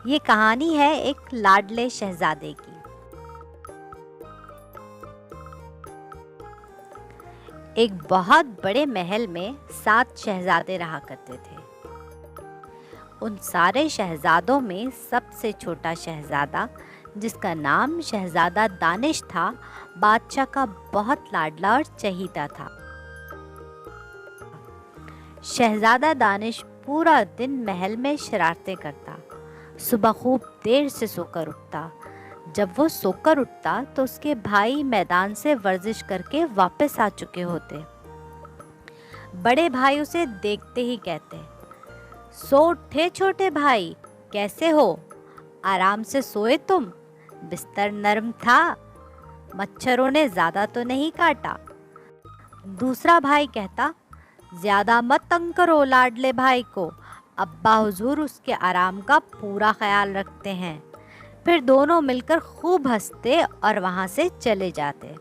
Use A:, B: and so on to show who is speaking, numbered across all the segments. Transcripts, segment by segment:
A: یہ کہانی ہے ایک لاڈلے شہزادے کی۔ ایک بہت بڑے محل میں 7 شہزادے رہا کرتے تھے۔ ان سارے شہزادوں میں سب سے چھوٹا شہزادہ، جس کا نام شہزادہ دانش تھا، بادشاہ کا بہت لاڈلا اور چہیتا تھا۔ شہزادہ دانش پورا دن محل میں شرارتیں کرتا، صبح خوب دیر سے سو کر اٹھتا۔ جب وہ سو کر اٹھتا تو اس کے بھائی میدان سے ورزش کر کے واپس آ چکے ہوتے۔ بڑے بھائی اسے دیکھتے ہی کہتے، سو اٹھے چھوٹے بھائی، کیسے ہو؟ آرام سے سوئے تم؟ بستر نرم تھا؟ مچھروں نے زیادہ تو نہیں کاٹا؟ دوسرا بھائی کہتا، زیادہ مت تنگ کرو لاڈلے بھائی کو، ابا حضور اس کے آرام کا پورا خیال رکھتے ہیں۔ پھر دونوں مل کر خوب ہنستے اور وہاں سے چلے جاتے۔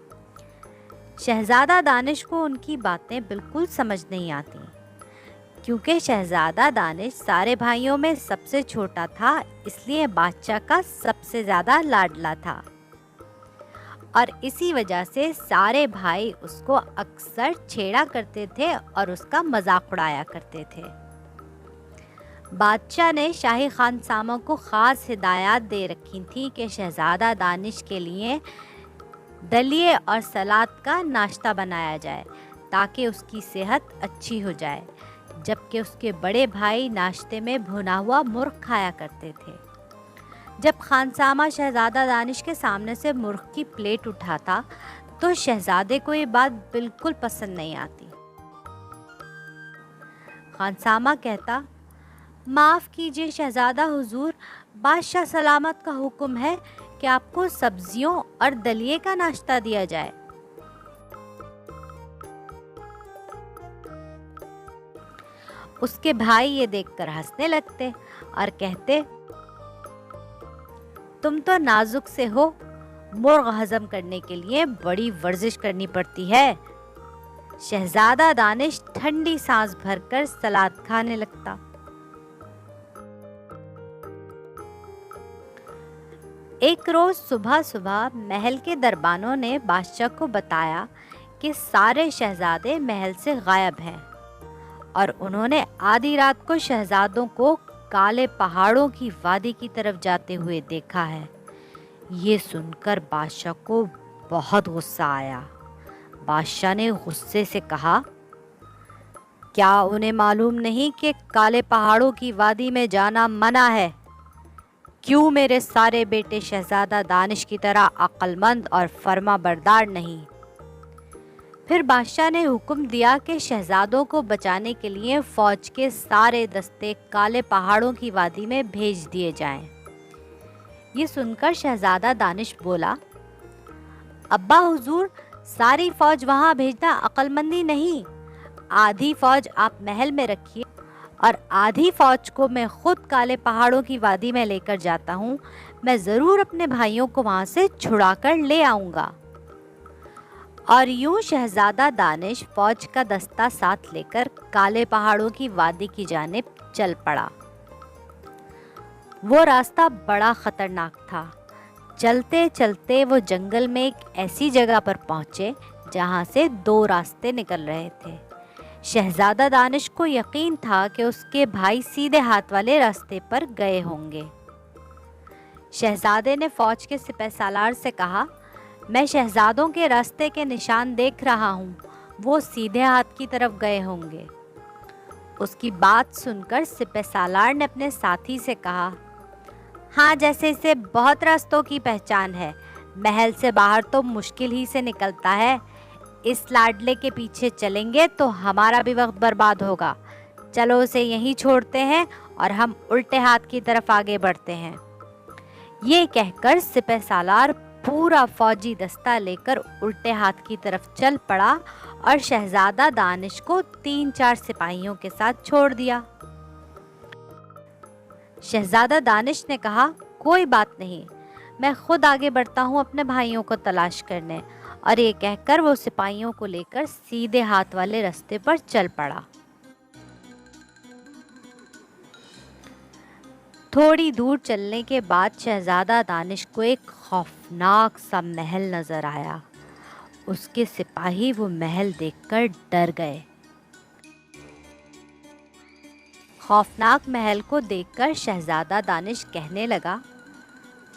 A: شہزادہ دانش کو ان کی باتیں بالکل سمجھ نہیں آتی، کیونکہ شہزادہ دانش سارے بھائیوں میں سب سے چھوٹا تھا، اس لیے بادشاہ کا سب سے زیادہ لاڈلا تھا، اور اسی وجہ سے سارے بھائی اس کو اکثر چھیڑا کرتے تھے اور اس کا مذاق اڑایا کرتے تھے۔ بادشاہ نے شاہی خانساموں کو خاص ہدایات دے رکھی تھیں کہ شہزادہ دانش کے لیے دلیے اور سلاد کا ناشتہ بنایا جائے تاکہ اس کی صحت اچھی ہو جائے، جبکہ اس کے بڑے بھائی ناشتے میں بھنا ہوا مرغ کھایا کرتے تھے۔ جب خانسامہ شہزادہ دانش کے سامنے سے مرغ کی پلیٹ اٹھاتا تو شہزادے کو یہ بات بالکل پسند نہیں آتی۔ خانسامہ کہتا، معاف کیجیے شہزادہ حضور، بادشاہ سلامت کا حکم ہے کہ آپ کو سبزیوں اور دلیے کا ناشتہ دیا جائے۔ اس کے بھائی یہ دیکھ کر ہنسنے لگتے اور کہتے، تم تو نازک سے ہو، مرغ ہضم کرنے کے لیے بڑی ورزش کرنی پڑتی ہے۔ شہزادہ دانش ٹھنڈی سانس بھر کر سلاد کھانے لگتا۔ ایک روز صبح صبح محل کے دربانوں نے بادشاہ کو بتایا کہ سارے شہزادے محل سے غائب ہیں، اور انہوں نے آدھی رات کو شہزادوں کو کالے پہاڑوں کی وادی کی طرف جاتے ہوئے دیکھا ہے۔ یہ سن کر بادشاہ کو بہت غصہ آیا۔ بادشاہ نے غصے سے کہا، کیا انہیں معلوم نہیں کہ کالے پہاڑوں کی وادی میں جانا منع ہے؟ کیوں میرے سارے بیٹے شہزادہ دانش کی طرح عقل مند اور فرما بردار نہیں؟ پھر بادشاہ نے حکم دیا کہ شہزادوں کو بچانے کے لیے فوج کے سارے دستے کالے پہاڑوں کی وادی میں بھیج دیے جائیں۔ یہ سن کر شہزادہ دانش بولا، ابا حضور، ساری فوج وہاں بھیجنا عقل مندی نہیں، آدھی فوج آپ محل میں رکھیے اور آدھی فوج کو میں خود کالے پہاڑوں کی وادی میں لے کر جاتا ہوں، میں ضرور اپنے بھائیوں کو وہاں سے چھڑا کر لے آؤں گا۔ اور یوں شہزادہ دانش فوج کا دستہ ساتھ لے کر کالے پہاڑوں کی وادی کی جانب چل پڑا۔ وہ راستہ بڑا خطرناک تھا۔ چلتے چلتے وہ جنگل میں ایک ایسی جگہ پر پہنچے جہاں سے 2 راستے نکل رہے تھے۔ شہزادہ دانش کو یقین تھا کہ اس کے بھائی سیدھے ہاتھ والے راستے پر گئے ہوں گے۔ شہزادے نے فوج کے سپہ سالار سے کہا، میں شہزادوں کے راستے کے نشان دیکھ رہا ہوں، وہ سیدھے ہاتھ کی طرف گئے ہوں گے۔ اس کی بات سن کر سپہ سالار نے اپنے ساتھی سے کہا، ہاں، جیسے اسے بہت راستوں کی پہچان ہے، محل سے باہر تو مشکل ہی سے نکلتا ہے، اس لاڈلے کے پیچھے چلیں گے تو ہمارا بھی وقت برباد ہوگا، چلو اسے یہیں چھوڑتے ہیں اور ہم الٹے ہاتھ کی طرف آگے بڑھتے ہیں۔ یہ کہہ کر سپہ سالار پورا فوجی دستہ لے کر الٹے ہاتھ کی طرف چل پڑا اور شہزادہ دانش کو 3-4 سپاہیوں کے ساتھ چھوڑ دیا۔ شہزادہ دانش نے کہا، کوئی بات نہیں، میں خود آگے بڑھتا ہوں اپنے بھائیوں کو تلاش کرنے، اور یہ کہہ کر وہ سپاہیوں کو لے کر سیدھے ہاتھ والے راستے پر چل پڑا۔ تھوڑی دور چلنے کے بعد شہزادہ دانش کو ایک خوفناک سا محل نظر آیا۔ اس کے سپاہی وہ محل دیکھ کر ڈر گئے۔ خوفناک محل کو دیکھ کر شہزادہ دانش کہنے لگا،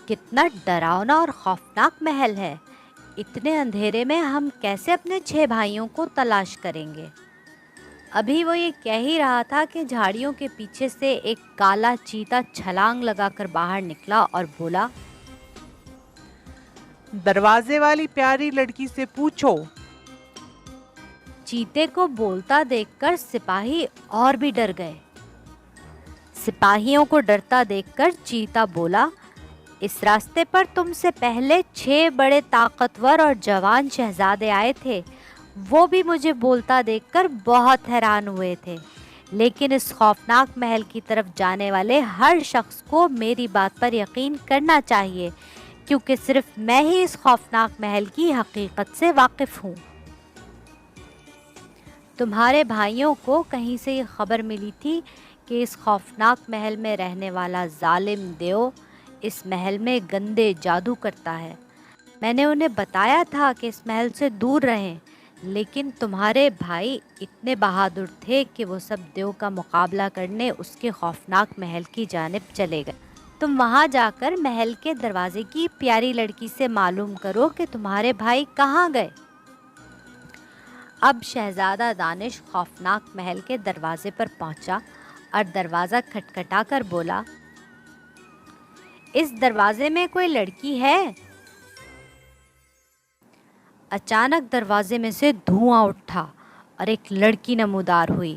A: کتنا ڈراؤنا اور خوفناک محل ہے، اتنے اندھیرے میں ہم کیسے اپنے 6 بھائیوں کو تلاش کریں گے؟ ابھی وہ یہ کہہ ہی رہا تھا کہ جھاڑیوں کے پیچھے سے ایک کالا چیتا چھلانگ لگا کر باہر نکلا اور بولا،
B: دروازے والی پیاری لڑکی سے پوچھو۔
A: چیتے کو بولتا دیکھ کر سپاہی اور بھی ڈر گئے۔ سپاہیوں کو ڈرتا دیکھ کر چیتا بولا، اس راستے پر تم سے پہلے 6 بڑے طاقتور اور جوان شہزادے آئے تھے، وہ بھی مجھے بولتا دیکھ کر بہت حیران ہوئے تھے، لیکن اس خوفناک محل کی طرف جانے والے ہر شخص کو میری بات پر یقین کرنا چاہیے، کیونکہ صرف میں ہی اس خوفناک محل کی حقیقت سے واقف ہوں۔ تمہارے بھائیوں کو کہیں سے یہ خبر ملی تھی کہ اس خوفناک محل میں رہنے والا ظالم دیو اس محل میں گندے جادو کرتا ہے۔ میں نے انہیں بتایا تھا کہ اس محل سے دور رہیں، لیکن تمہارے بھائی اتنے بہادر تھے کہ وہ سب دیو کا مقابلہ کرنے اس کے خوفناک محل کی جانب چلے گئے۔ تم وہاں جا کر محل کے دروازے کی پیاری لڑکی سے معلوم کرو کہ تمہارے بھائی کہاں گئے۔ اب شہزادہ دانش خوفناک محل کے دروازے پر پہنچا اور دروازہ کھٹکھٹا کر بولا، اس دروازے میں کوئی لڑکی ہے؟ اچانک دروازے میں سے دھواں اٹھا اور ایک لڑکی نمودار ہوئی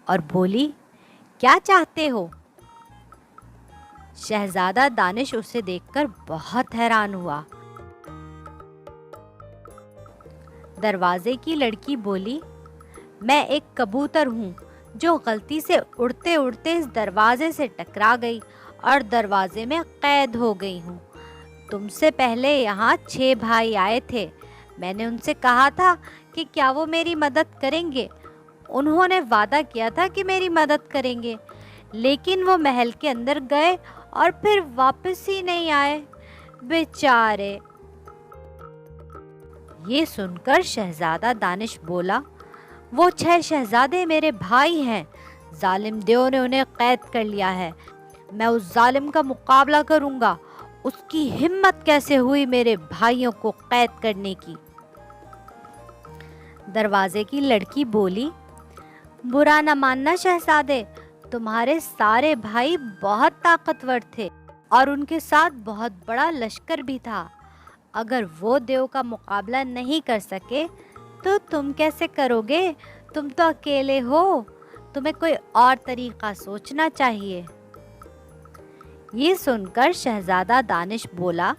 A: اور بولی، کیا چاہتے ہو؟ شہزادہ دانش اسے دیکھ کر بہت حیران ہوا۔ دروازے کی لڑکی بولی، میں ایک کبوتر ہوں جو غلطی سے اڑتے اڑتے اس دروازے سے ٹکرا گئی اور دروازے میں قید ہو گئی ہوں۔ تم سے پہلے یہاں 6 بھائی آئے تھے، میں نے ان سے کہا تھا کہ کیا وہ میری مدد کریں گے۔ انہوں نے وعدہ کیا تھا کہ میری مدد کریں گے، لیکن وہ محل کے اندر گئے اور پھر واپس ہی نہیں آئے، بیچارے۔ یہ سن کر شہزادہ دانش بولا، وہ 6 شہزادے میرے بھائی ہیں، ظالم دیو نے انہیں قید کر لیا ہے، میں اس ظالم کا مقابلہ کروں گا، اس کی ہمت کیسے ہوئی میرے بھائیوں کو قید کرنے کی۔ دروازے کی لڑکی بولی، برا نہ ماننا شہزادے، تمہارے سارے بھائی بہت طاقتور تھے اور ان کے ساتھ بہت بڑا لشکر بھی تھا، اگر وہ دیو کا مقابلہ نہیں کر سکے تو تم کیسے کرو گے؟ تم تو اکیلے ہو، تمہیں کوئی اور طریقہ سوچنا چاہیے۔ یہ سن کر شہزادہ دانش بولا،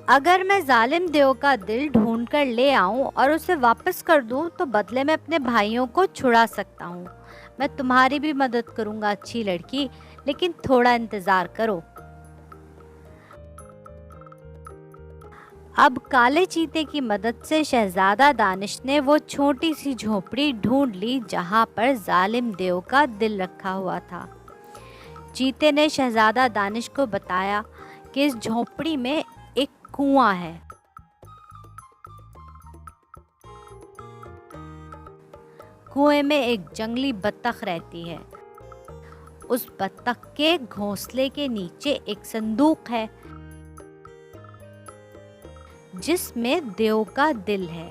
A: اگر میں ظالم دیو کا دل ڈھونڈ کر لے آؤں اور اسے واپس کر دوں تو بدلے میں اپنے بھائیوں کو چھڑا سکتا ہوں۔ میں تمہاری بھی مدد کروں گا اچھی لڑکی، لیکن تھوڑا انتظار کرو۔ اب کالے چیتے کی مدد سے شہزادہ دانش نے وہ چھوٹی سی جھونپڑی ڈھونڈ لی جہاں پر ظالم دیو کا دل رکھا ہوا تھا۔ چیتے نے شہزادہ دانش کو بتایا کہ اس جھونپڑی میں ایک کنواں ہے۔ کنویں میں ایک جنگلی بطخ رہتی ہے۔ اس بطخ کے گھونسلے کے نیچے ایک صندوق ہے جس میں دیو کا دل ہے۔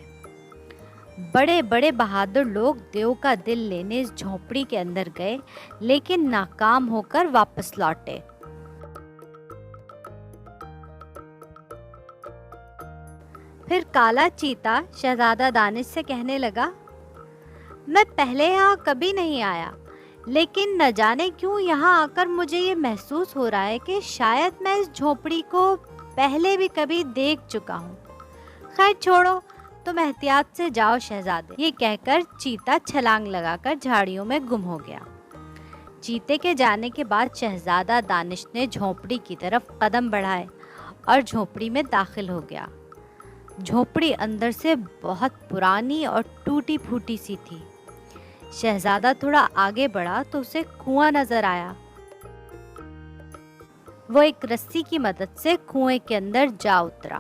A: بڑے بڑے بہادر لوگ دیو کا دل لینے اس جھونپڑی کے اندر گئے، لیکن ناکام ہو کر واپس لوٹے۔ پھر کالا چیتا شہزادہ دانش سے کہنے لگا، میں پہلے یہاں کبھی نہیں آیا، لیکن نہ جانے کیوں یہاں آ کر مجھے یہ محسوس ہو رہا ہے کہ شاید میں اس جھونپڑی کو پہلے بھی کبھی دیکھ چکا ہوں۔ خیر چھوڑو، تم احتیاط سے جاؤ شہزادے۔ یہ کہہ کر چیتا چھلانگ لگا کر جھاڑیوں میں گم ہو گیا۔ چیتے کے جانے کے بعد شہزادہ دانش نے جھونپڑی کی طرف قدم بڑھائے اور جھونپڑی میں داخل ہو گیا۔ جھونپڑی اندر سے بہت پرانی اور ٹوٹی پھوٹی سی تھی۔ شہزادہ تھوڑا آگے بڑھا تو اسے کنواں نظر آیا۔ وہ ایک رسی کی مدد سے کنویں کے اندر جا اترا۔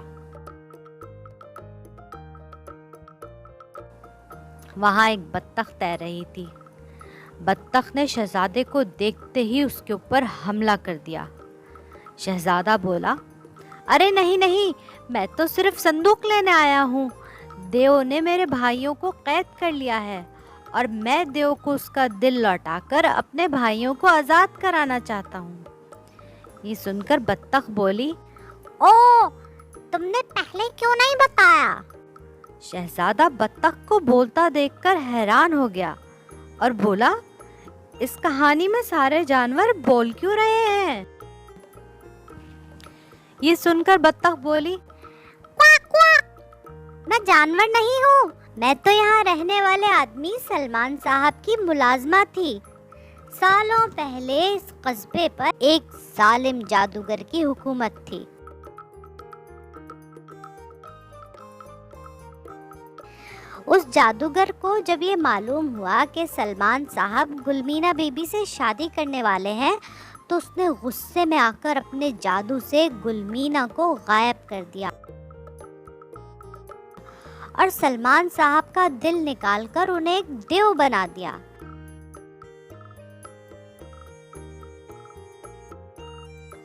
A: وہاں ایک بطخ تیر رہی تھی۔ بطخ نے شہزادے کو دیکھتے ہی اس کے اوپر حملہ کر دیا۔ شہزادہ بولا، ارے نہیں نہیں، میں تو صرف صندوق لینے آیا ہوں۔ دیو نے میرے بھائیوں کو قید کر لیا ہے اور میں دیو کو اس کا دل لوٹا کر اپنے بھائیوں کو آزاد کرانا چاہتا ہوں۔ یہ سن کر بطخ بولی،
C: او، تم نے پہلے کیوں نہیں بتایا؟
A: شہزادہ بطخ کو بولتا دیکھ کر حیران ہو گیا اور بولا، اس کہانی میں سارے جانور بول کیوں رہے ہیں؟ یہ سن کر بطخ بولی،
C: کواک کواک، میں جانور نہیں ہوں، میں تو یہاں رہنے والے آدمی سلمان صاحب کی ملازمہ تھی۔ سالوں پہلے اس قصبے پر ایک ظالم جادوگر کی حکومت تھی۔ اس جادوگر کو جب یہ معلوم ہوا کہ سلمان صاحب گلمینا بی بی سے شادی کرنے والے ہیں تو اس نے غصے میں آ کر اپنے جادو سے گلمینا کو غائب کر دیا اور سلمان صاحب کا دل نکال کر انہیں ایک دیو بنا دیا۔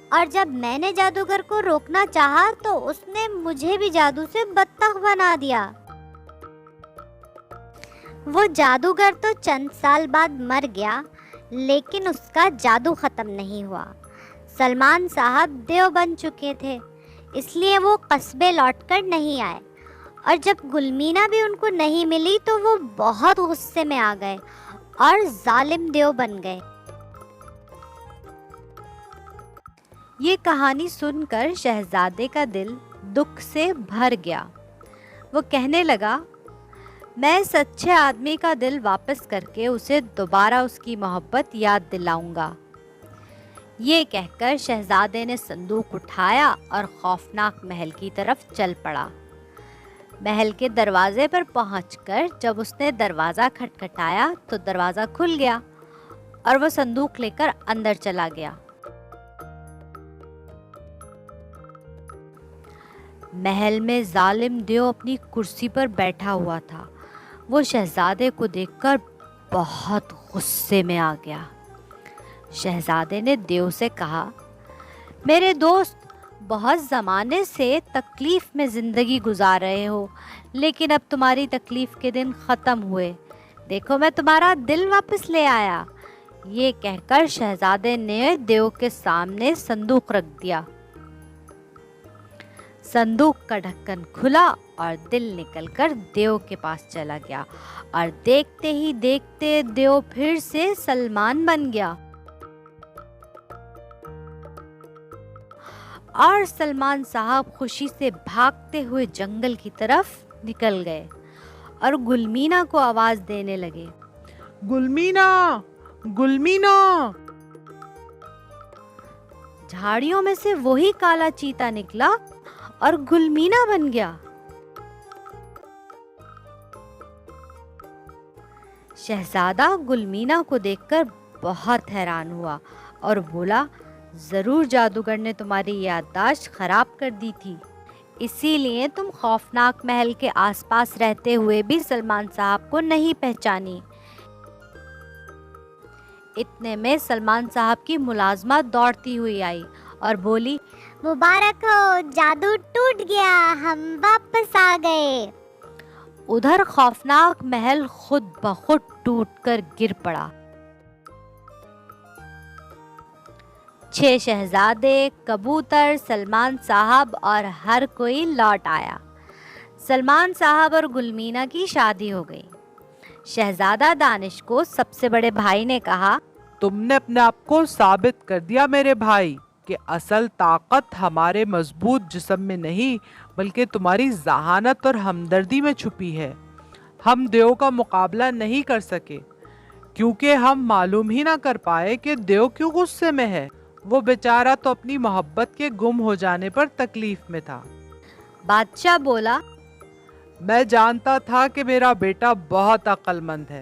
C: اور جب میں نے جادوگر کو روکنا چاہا تو اس نے مجھے بھی جادو سے بطخ بنا دیا۔ وہ جادوگر تو چند سال بعد مر گیا، لیکن اس کا جادو ختم نہیں ہوا۔ سلمان صاحب دیو بن چکے تھے، اس لیے وہ قصبے لوٹ کر نہیں آئے، اور جب گلمینا بھی ان کو نہیں ملی تو وہ بہت غصے میں آ گئے اور ظالم دیو بن گئے۔
A: یہ کہانی سن کر شہزادے کا دل دکھ سے بھر گیا۔ وہ کہنے لگا، میں اس اچھے آدمی کا دل واپس کر کے اسے دوبارہ اس کی محبت یاد دلاؤں گا۔ یہ کہہ کر شہزادے نے صندوق اٹھایا اور خوفناک محل کی طرف چل پڑا۔ محل کے دروازے پر پہنچ کر جب اس نے دروازہ کھٹکھٹایا تو دروازہ کھل گیا اور وہ صندوق لے کر اندر چلا گیا۔ محل میں ظالم دیو اپنی کرسی پر بیٹھا ہوا تھا۔ وہ شہزادے کو دیکھ کر بہت غصے میں آ گیا۔ شہزادے نے دیو سے کہا، میرے دوست، بہت زمانے سے تکلیف میں زندگی گزار رہے ہو، لیکن اب تمہاری تکلیف کے دن ختم ہوئے۔ دیکھو، میں تمہارا دل واپس لے آیا۔ یہ کہہ کر شہزادے نے دیو کے سامنے صندوق رکھ دیا۔ صندوق کا ڈھکن کھلا اور دل نکل کر دیو کے پاس چلا گیا، اور دیکھتے ہی دیکھتے دیو پھر سے سلمان بن گیا، اور سلمان صاحب خوشی سے بھاگتے ہوئے جنگل کی طرف نکل گئے اور گلمینا کو آواز دینے لگے،
B: گلمینا، گلمینا۔
A: جھاڑیوں میں سے وہی کالا چیتا نکلا اور گلمینا بن گیا۔ شہزادہ گلمینا کو دیکھ کر بہت حیران ہوا اور بولا، ضرور جادوگر نے تمہاری یادداشت خراب کر دی تھی، اسی لیے تم خوفناک محل کے آس پاس رہتے ہوئے بھی سلمان صاحب کو نہیں پہچانی۔ اتنے میں سلمان صاحب کی ملازمہ دوڑتی ہوئی آئی اور بولی،
C: مبارک ہو، جادو ٹوٹ گیا، ہم واپس آ گئے۔
A: ادھر خوفناک محل خود بخود ٹوٹ کر گر پڑا۔ 6 شہزادے، کبوتر، سلمان صاحب اور ہر کوئی لوٹ آیا۔ سلمان صاحب اور گلمینا کی شادی ہو گئی۔ شہزادہ دانش کو سب سے بڑے بھائی نے کہا،
B: تم نے اپنے آپ کو ثابت کر دیا میرے بھائی کہ اصل طاقت ہمارے مضبوط جسم میں نہیں بلکہ تمہاری ذہانت اور ہمدردی میں چھپی ہے۔ ہم دیو کا مقابلہ نہیں کر سکے کیونکہ ہم معلوم ہی نہ کر پائے کہ دیو کیوں غصے میں ہے۔ وہ بیچارہ تو اپنی محبت کے گم ہو جانے پر تکلیف میں تھا۔
A: بادشاہ بولا،
B: میں جانتا تھا کہ میرا بیٹا بہت عقل مند ہے۔